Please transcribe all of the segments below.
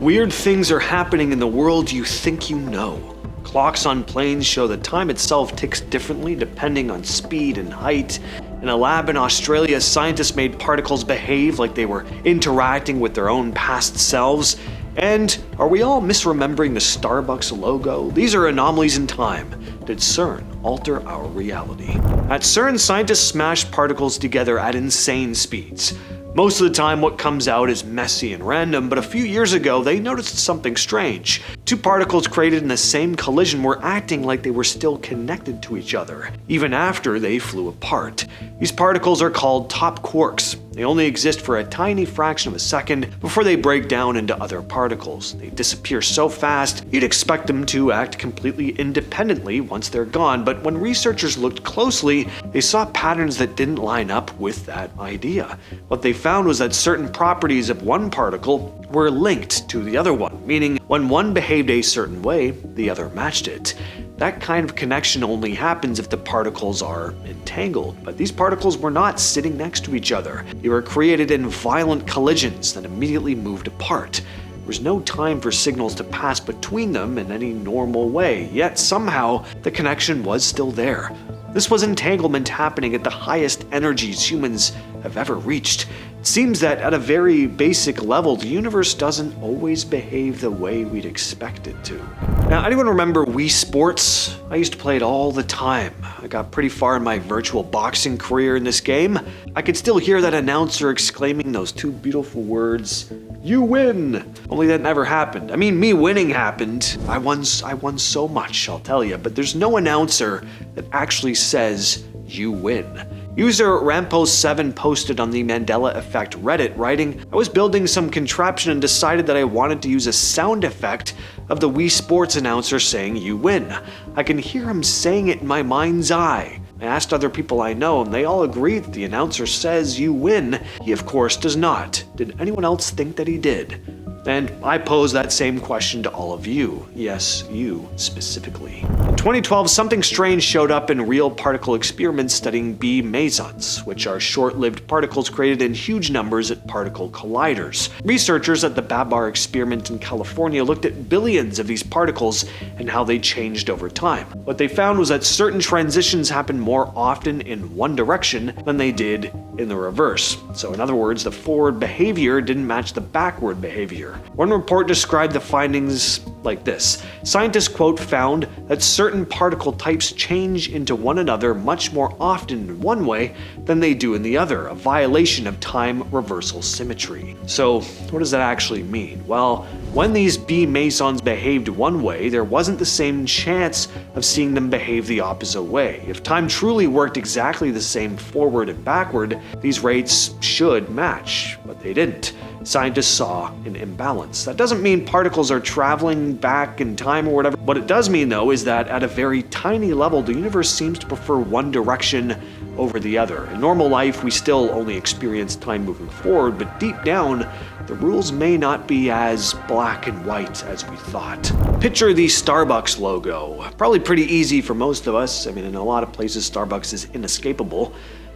Weird things are happening in the world you think you know. Clocks on planes show that time itself ticks differently depending on speed and height. In a lab in Australia, scientists made particles behave like they were interacting with their own past selves. And are we all misremembering the Starbucks logo? These are anomalies in time. Did CERN alter our reality? At CERN, scientists smash particles together at insane speeds. Most of the time, what comes out is messy and random, but a few years ago, they noticed something strange. Two particles created in the same collision were acting like they were still connected to each other, even after they flew apart. These particles are called top quarks. They only exist for a tiny fraction of a second before they break down into other particles. They disappear so fast, you'd expect them to act completely independently once they're gone, but when researchers looked closely, they saw patterns that didn't line up with that idea. What they found was that certain properties of one particle were linked to the other one, meaning when one behaved a certain way, the other matched it. That kind of connection only happens if the particles are entangled, but these particles were not sitting next to each other. They were created in violent collisions that immediately moved apart. There was no time for signals to pass between them in any normal way, yet somehow the connection was still there. This was entanglement happening at the highest energies humans have ever reached. It seems that at a very basic level, the universe doesn't always behave the way we'd expect it to. Now, anyone remember Wii Sports? I used to play it all the time. I got pretty far in my virtual boxing career in this game. I could still hear that announcer exclaiming those two beautiful words, "You win!" Only that never happened. I mean, me winning happened. I won so much, I'll tell you, but there's no announcer that actually says, "You win." User Rampo7 posted on the Mandela Effect Reddit, writing, "I was building some contraption and decided that I wanted to use a sound effect of the Wii Sports announcer saying 'you win.' I can hear him saying it in my mind's eye. I asked other people I know, and they all agree that the announcer says 'you win.' He of course does not. Did anyone else think that he did?" And I pose that same question to all of you. Yes, you specifically. In 2012, something strange showed up in real particle experiments studying B mesons, which are short-lived particles created in huge numbers at particle colliders. Researchers at the Babar experiment in California looked at billions of these particles and how they changed over time. What they found was that certain transitions happened more often in one direction than they did in the reverse. So in other words, the forward behavior didn't match the backward behavior. One report described the findings like this. Scientists, quote, found that certain particle types change into one another much more often in one way than they do in the other, a violation of time reversal symmetry. So what does that actually mean? Well, when these B mesons behaved one way, there wasn't the same chance of seeing them behave the opposite way. If time truly worked exactly the same forward and backward, these rates should match, but they didn't. Scientists saw an imbalance. That doesn't mean particles are traveling back in time or whatever. What it does mean, though, is that at a very tiny level, the universe seems to prefer one direction over the other. In normal life, we still only experience time moving forward, but deep down, the rules may not be as black and white as we thought. Picture the Starbucks logo. Probably pretty easy for most of us. I mean, in a lot of places, Starbucks is inescapable.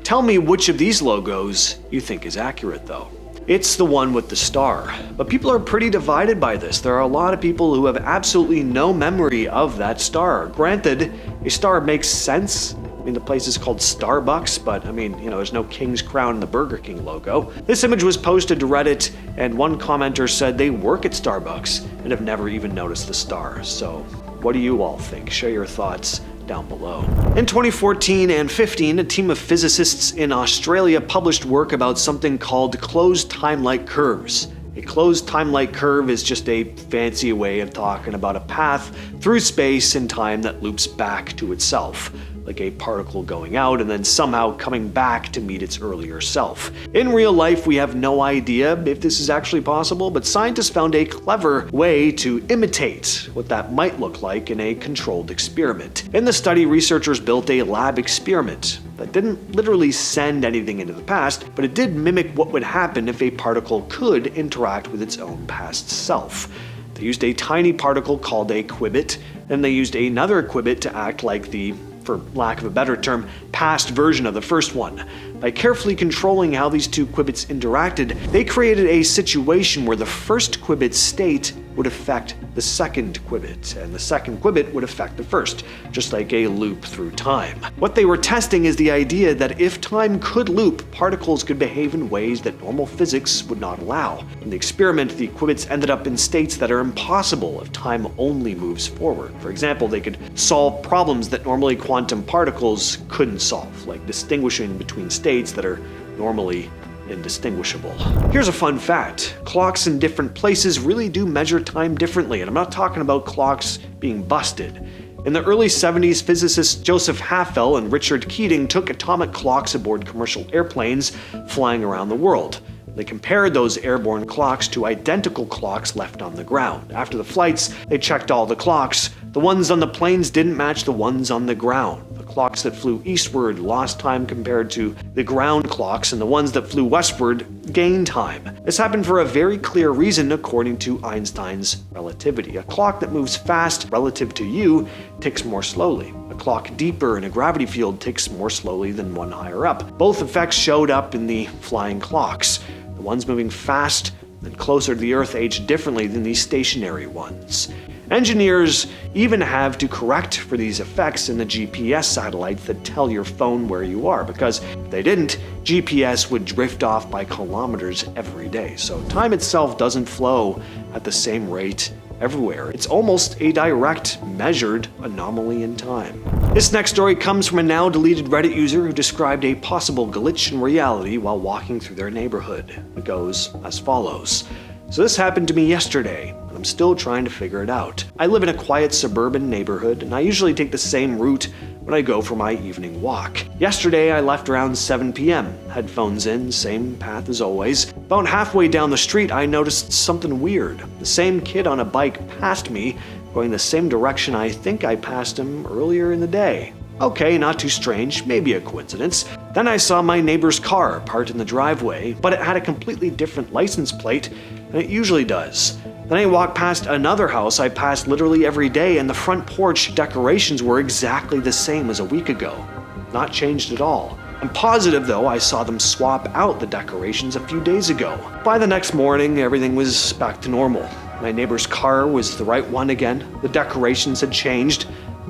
Tell me which of these logos you think is accurate, though. It's the one with the star. But people are pretty divided by this. There are a lot of people who have absolutely no memory of that star. Granted, a star makes sense. I mean, the place is called Starbucks, but I mean, there's no King's Crown in the Burger King logo. This image was posted to Reddit, and one commenter said they work at Starbucks and have never even noticed the star. So, what do you all think? Share your thoughts down below. In 2014 and 15, a team of physicists in Australia published work about something called closed time-like curves. A closed time-like curve is just a fancy way of talking about a path through space and time that loops back to itself, like a particle going out and then somehow coming back to meet its earlier self. In real life, we have no idea if this is actually possible, but scientists found a clever way to imitate what that might look like in a controlled experiment. In the study, researchers built a lab experiment that didn't literally send anything into the past, but it did mimic what would happen if a particle could interact with its own past self. They used a tiny particle called a qubit, and they used another qubit to act like the for lack of a better term, past version of the first one. By carefully controlling how these two qubits interacted, they created a situation where the first qubit's state would affect the second qubit, and the second qubit would affect the first, just like a loop through time. What they were testing is the idea that if time could loop, particles could behave in ways that normal physics would not allow. In the experiment, the qubits ended up in states that are impossible if time only moves forward. For example, they could solve problems that normally quantum particles couldn't solve, like distinguishing between states that are normally indistinguishable. Here's a fun fact. Clocks in different places really do measure time differently, and I'm not talking about clocks being busted. In the early 70s, physicists Joseph Haffel and Richard Keating took atomic clocks aboard commercial airplanes flying around the world. They compared those airborne clocks to identical clocks left on the ground. After the flights, they checked all the clocks. The ones on the planes didn't match the ones on the ground. The clocks that flew eastward lost time compared to the ground clocks, and the ones that flew westward gained time. This happened for a very clear reason according to Einstein's relativity. A clock that moves fast relative to you ticks more slowly. A clock deeper in a gravity field ticks more slowly than one higher up. Both effects showed up in the flying clocks. The ones moving fast and closer to the Earth age differently than these stationary ones. Engineers even have to correct for these effects in the GPS satellites that tell your phone where you are, because if they didn't, GPS would drift off by kilometers every day. So time itself doesn't flow at the same rate everywhere. It's almost a direct, measured anomaly in time. This next story comes from a now deleted Reddit user who described a possible glitch in reality while walking through their neighborhood. It goes as follows. So this happened to me yesterday, and I'm still trying to figure it out. I live in a quiet suburban neighborhood, and I usually take the same route when I go for my evening walk. Yesterday, I left around 7 p.m., headphones in, same path as always. About halfway down the street, I noticed something weird. The same kid on a bike passed me, going the same direction I think I passed him earlier in the day. Okay, not too strange, maybe a coincidence. Then I saw my neighbor's car parked in the driveway, but it had a completely different license plate than it usually does. Then I walked past another house I passed literally every day, and the front porch decorations were exactly the same as a week ago. Not changed at all. I'm positive, though, I saw them swap out the decorations a few days ago. By the next morning, everything was back to normal. My neighbor's car was the right one again. The decorations had changed.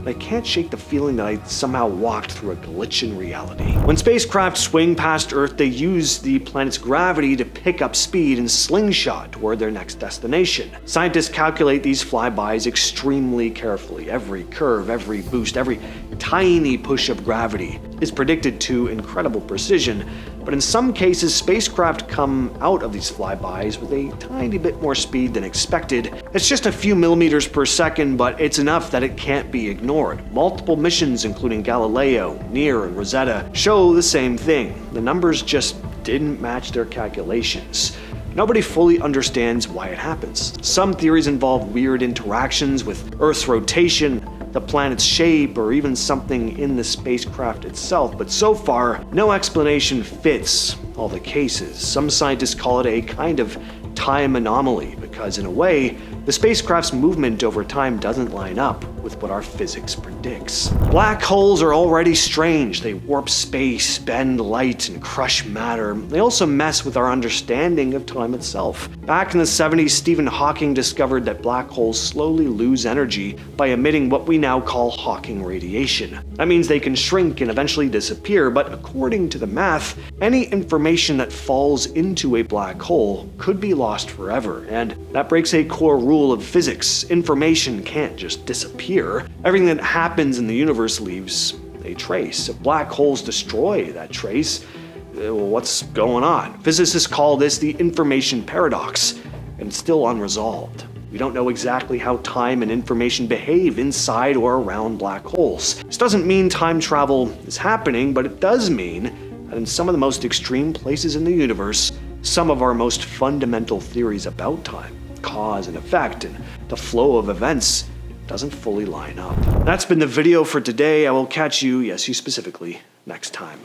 I can't shake the feeling that I somehow walked through a glitch in reality. When spacecraft swing past Earth, they use the planet's gravity to pick up speed and slingshot toward their next destination. Scientists calculate these flybys extremely carefully. Every curve, every boost, every tiny push of gravity is predicted to incredible precision, but in some cases, spacecraft come out of these flybys with a tiny bit more speed than expected. It's just a few millimeters per second, but it's enough that it can't be ignored. Multiple missions, including Galileo, NEAR, and Rosetta, show the same thing. The numbers just didn't match their calculations. Nobody fully understands why it happens. Some theories involve weird interactions with Earth's rotation, the planet's shape, or even something in the spacecraft itself, but so far, no explanation fits all the cases. Some scientists call it a kind of time anomaly, because in a way, the spacecraft's movement over time doesn't line up with what our physics predicts. Black holes are already strange. They warp space, bend light, and crush matter. They also mess with our understanding of time itself. Back in the 70s, Stephen Hawking discovered that black holes slowly lose energy by emitting what we now call Hawking radiation. That means they can shrink and eventually disappear, but according to the math, any information that falls into a black hole could be lost forever, and that breaks a core rule of physics. Information can't just disappear. Everything that happens in the universe leaves a trace. If black holes destroy that trace, what's going on? Physicists call this the information paradox, and it's still unresolved. We don't know exactly how time and information behave inside or around black holes. This doesn't mean time travel is happening, but it does mean that in some of the most extreme places in the universe, some of our most fundamental theories about time, cause and effect, and the flow of events doesn't fully line up. That's been the video for today. I will catch you, yes, you specifically, next time.